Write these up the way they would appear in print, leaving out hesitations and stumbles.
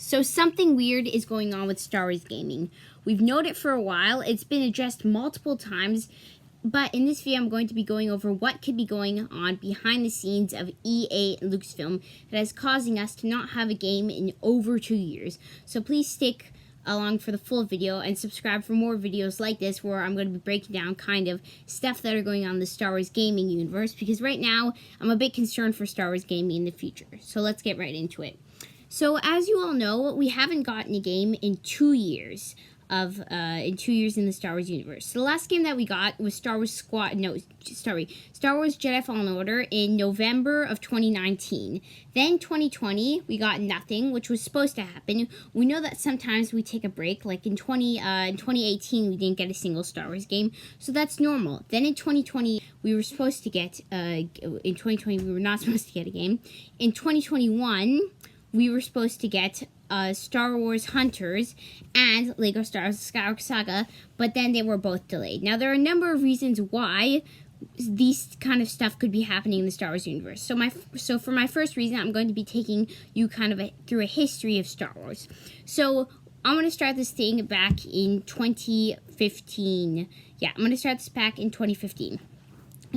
So something weird is going on with Star Wars gaming. We've known it for a while. It's been addressed multiple times, but in this video I'm going to be going over what could be going on behind the scenes of EA and Lucasfilm that is causing us to not have a game in over 2 years. So please stick along for the full video and subscribe for more videos like this where I'm going to be breaking down kind of stuff that are going on in the Star Wars gaming universe, because right now I'm a bit concerned for Star Wars gaming in the future. So let's get right into it. So as you all know, we haven't gotten a game in 2 years in the Star Wars universe. So the last game that we got was Star Wars Jedi Fallen Order in November of 2019. Then 2020, we got nothing, which was supposed to happen. We know that sometimes we take a break, like in 2018, we didn't get a single Star Wars game, so that's normal. Then in 2020, we were supposed to get, in 2020, we were not supposed to get a game. In 2021, we were supposed to get Star Wars Hunters and Lego Star Wars Skywalker Saga, but then they were both delayed. Now, there are a number of reasons why these kind of stuff could be happening in the Star Wars universe. So for my first reason, I'm going to be taking you kind of through a history of Star Wars. So I'm going to start this thing back in 2015. Yeah, I'm going to start this back in 2015.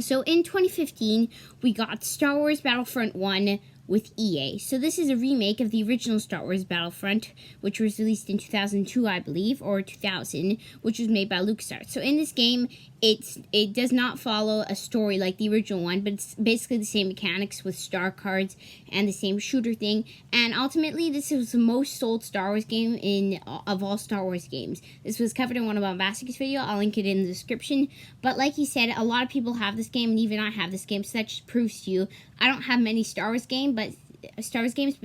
So in 2015, we got Star Wars Battlefront 1 with EA. So this is a remake of the original Star Wars Battlefront, which was released in 2002, I believe, or 2000, which was made by LucasArts. So in this game, it does not follow a story like the original one, but it's basically the same mechanics with star cards and the same shooter thing. And ultimately, this was the most sold Star Wars game of all Star Wars games. This was covered in one of Bombastic's video. I'll link it in the description. But like he said, a lot of people have this game, and even I have this game, so that just proves to you I don't have many Star Wars games, but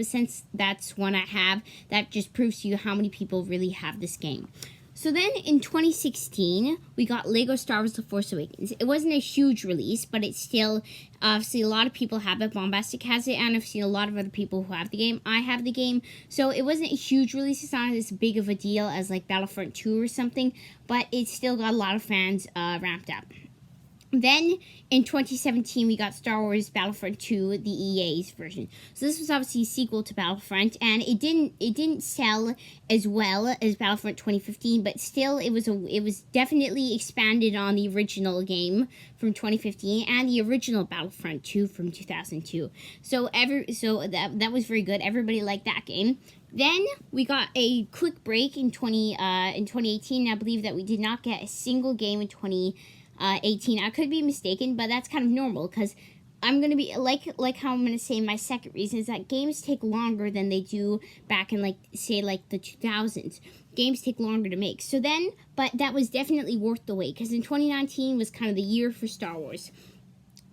since that's one I have, that just proves to you how many people really have this game. So then in 2016, we got Lego Star Wars The Force Awakens. It wasn't a huge release, but it's still, obviously a lot of people have it. Bombastic has it, and I've seen a lot of other people who have the game. I have the game, so it wasn't a huge release. It's not as big of a deal as like Battlefront 2 or something, but it still got a lot of fans ramped up. Then, in 2017, we got Star Wars Battlefront 2, the EA's version. So this was obviously a sequel to Battlefront, and it didn't sell as well as Battlefront 2015, but still, it was definitely expanded on the original game from 2015 and the original Battlefront 2 from 2002. So that was very good. Everybody liked that game. Then we got a quick break in 2018. I believe that we did not get a single game in 2018. I could be mistaken, but that's kind of normal, because I'm going to be, like how I'm going to say my second reason is that games take longer than they do back in, the 2000s. Games take longer to make. So then, but that was definitely worth the wait, because in 2019 was kind of the year for Star Wars.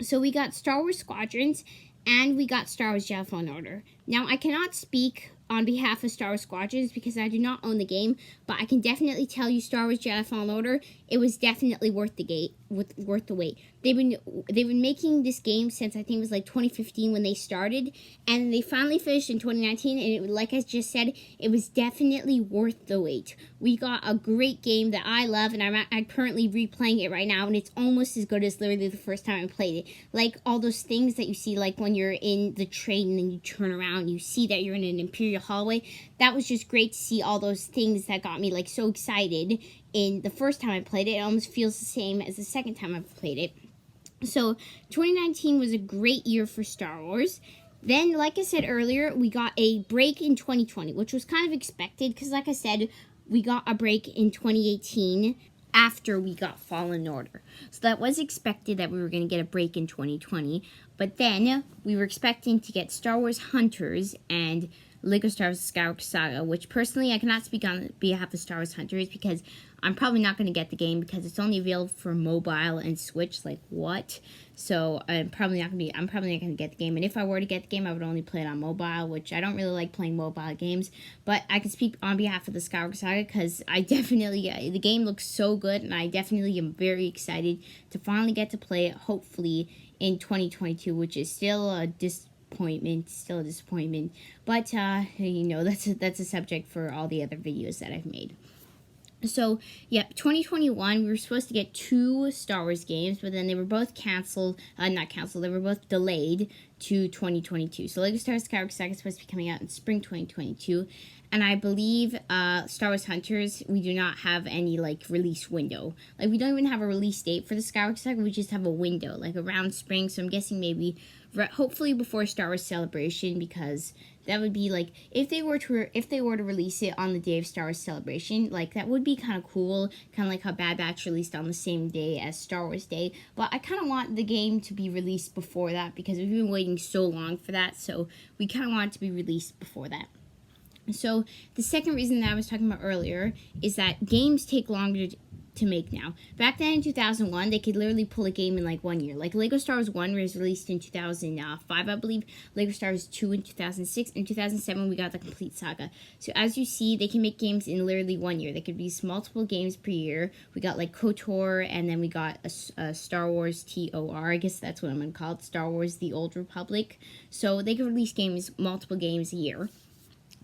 So we got Star Wars Squadrons, and we got Star Wars Jedi Fallen Order. Now, I cannot speak on behalf of Star Wars Squadrons because I do not own the game, but I can definitely tell you Star Wars Jedi Fallen Order, it was definitely worth the wait. They've been making this game since I think it was like 2015 when they started, and they finally finished in 2019, and like I just said, it was definitely worth the wait. We got a great game that I love, and I'm currently replaying it right now, and it's almost as good as literally the first time I played it. Like all those things that you see, like when you're in the train and then you turn around, you see that you're in an Imperial hallway. That was just great to see all those things that got me like so excited in the first time I played it. It almost feels the same as the second time I've played it. So 2019 was a great year for Star Wars. Then, like I said earlier, we got a break in 2020, which was kind of expected because, like I said, we got a break in 2018 after we got Fallen Order. So that was expected that we were going to get a break in 2020. But then we were expecting to get Star Wars Hunters and Lego Star Wars Skywalker Saga, which personally I cannot speak on behalf of Star Wars Hunters because I'm probably not going to get the game because it's only available for mobile and Switch. Like, what? So I'm probably not going to get the game. And if I were to get the game, I would only play it on mobile, which I don't really like playing mobile games. But I can speak on behalf of the Skywalker Saga because the game looks so good, and I definitely am very excited to finally get to play it, hopefully in 2022, which is still a disappointment, but that's a subject for all the other videos that I've made. So, yeah, 2021, we were supposed to get 2 Star Wars games, but then they were both they were both delayed to 2022. So, Lego Star Wars Skywalker Saga is supposed to be coming out in spring 2022, And I believe Star Wars Hunters, we do not have any, like, release window. Like, we don't even have a release date for the Skywalker Saga. We just have a window, like, around spring. So I'm guessing maybe, hopefully before Star Wars Celebration, because that would be, like, if they were to release it on the day of Star Wars Celebration, like, that would be kind of cool. Kind of like how Bad Batch released on the same day as Star Wars Day. But I kind of want the game to be released before that, because we've been waiting so long for that. So we kind of want it to be released before that. So the second reason that I was talking about earlier is that games take longer to make now. Back then in 2001, they could literally pull a game in like 1 year. Like Lego Star Wars 1 was released in 2005, I believe. Lego Star Wars 2 in 2006. In 2007, we got the complete saga. So as you see, they can make games in literally 1 year. They could release multiple games per year. We got like KOTOR, and then we got a Star Wars TOR. I guess that's what I'm going to call it. Star Wars The Old Republic. So they could release multiple games a year.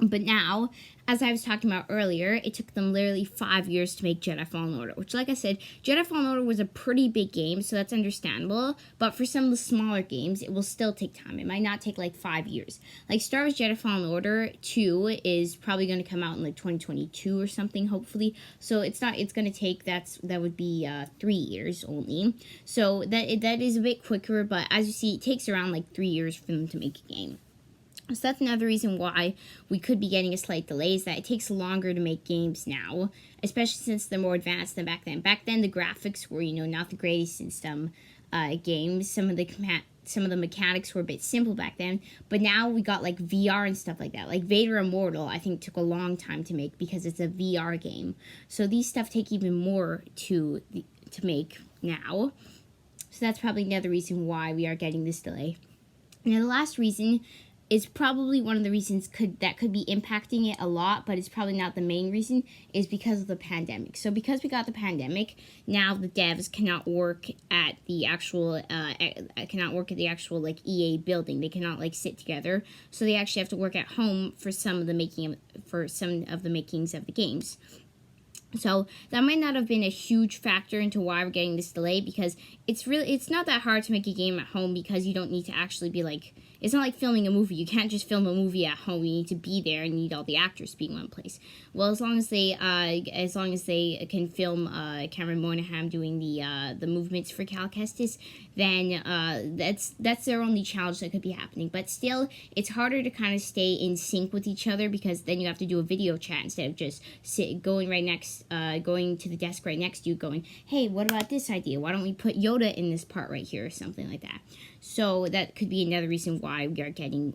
But now, as I was talking about earlier, it took them literally 5 years to make Jedi Fallen Order, which, like I said, Jedi Fallen Order was a pretty big game, so that's understandable. But for some of the smaller games, it will still take time. It might not take like 5 years. Like Star Wars Jedi Fallen Order 2 is probably going to come out in like 2022 or something, hopefully. So it's going to take, that would be 3 years only. So that is a bit quicker, but as you see, it takes around like 3 years for them to make a game. So that's another reason why we could be getting a slight delay, is that it takes longer to make games now, especially since they're more advanced than back then. Back then, the graphics were, not the greatest in some games. Some of the mechanics were a bit simple back then, but now we got like VR and stuff like that. Like Vader Immortal, I think took a long time to make because it's a VR game. So these stuff take even more to make now. So that's probably another reason why we are getting this delay. Now the last reason is probably one of the reasons that could be impacting it a lot, but it's probably not the main reason, is because of the pandemic. So because we got the pandemic, now the devs cannot work at the actual like EA building. They cannot like sit together, so they actually have to work at home for some of the makings of the games. So that might not have been a huge factor into why we're getting this delay, because it's not that hard to make a game at home, because you don't need to actually be like, it's not like filming a movie. You can't just film a movie at home. You need to be there and need all the actors to be in one place. Well, as long as they can film Cameron Monaghan doing the movements for Cal Kestis, then that's their only challenge that could be happening. But still, it's harder to kind of stay in sync with each other, because then you have to do a video chat instead of just going to the desk right next to you going, hey, what about this idea? Why don't we put Yoda in this part right here, or something like that. So that could be another reason why we are getting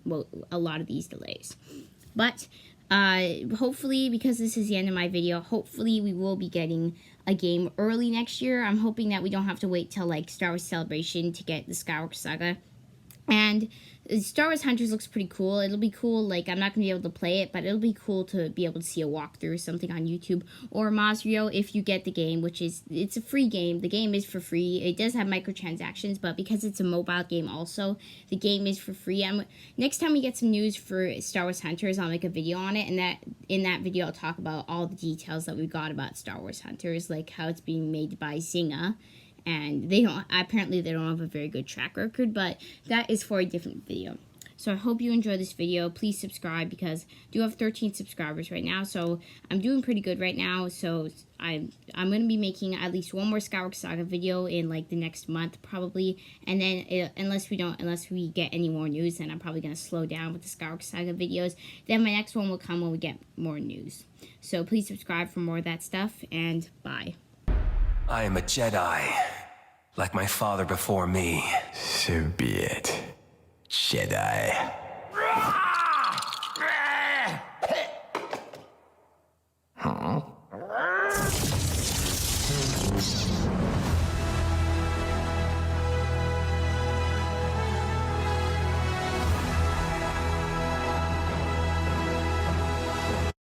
a lot of these delays. But hopefully, because this is the end of my video, hopefully we will be getting a game early next year. I'm hoping that we don't have to wait till like Star Wars Celebration to get the Skywalker Saga. And Star Wars Hunters looks pretty cool. It'll be cool, like, I'm not going to be able to play it, but it'll be cool to be able to see a walkthrough or something on YouTube. Or Mazrio, if you get the game, it's a free game. The game is for free. It does have microtransactions, but because it's a mobile game also, the game is for free. Next time we get some news for Star Wars Hunters, I'll make a video on it, and in that video I'll talk about all the details that we got about Star Wars Hunters, like how it's being made by Zynga. And apparently they don't have a very good track record, but that is for a different video. So I hope you enjoyed this video. Please subscribe, because I do have 13 subscribers right now, so I'm doing pretty good right now. So I'm going to be making at least one more Skywalker Saga video in like the next month probably, and then unless we get any more news, then I'm probably going to slow down with the Skywalker Saga videos. Then my next one will come when we get more news. So please subscribe for more of that stuff, and bye. I am a Jedi, like my father before me. So be it, Jedi.